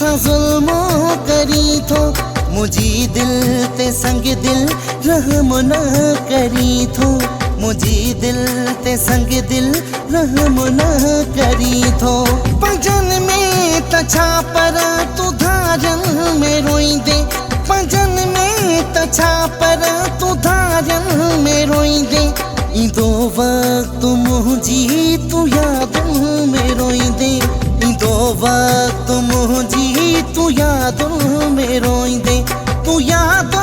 सा जुल्म करी थो मुझी दिल ते संग दिल रहम न करी थो मुझी दिल ते संग दिल रहम न करी थो पंजन में तछा पर तू धारन में रोईंदे पंजन में तछा पर तू धारन में रोईंदे इंदो वक्त मुझी तू यादन में रोईंदे इंदो वक्त मुझी तू यादन में रोईंदे तू याद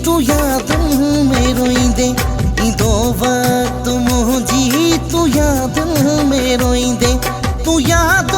तू यादन में रोईंदे इंदो वक्त मुझी तू यादन में रोईंदे तू याद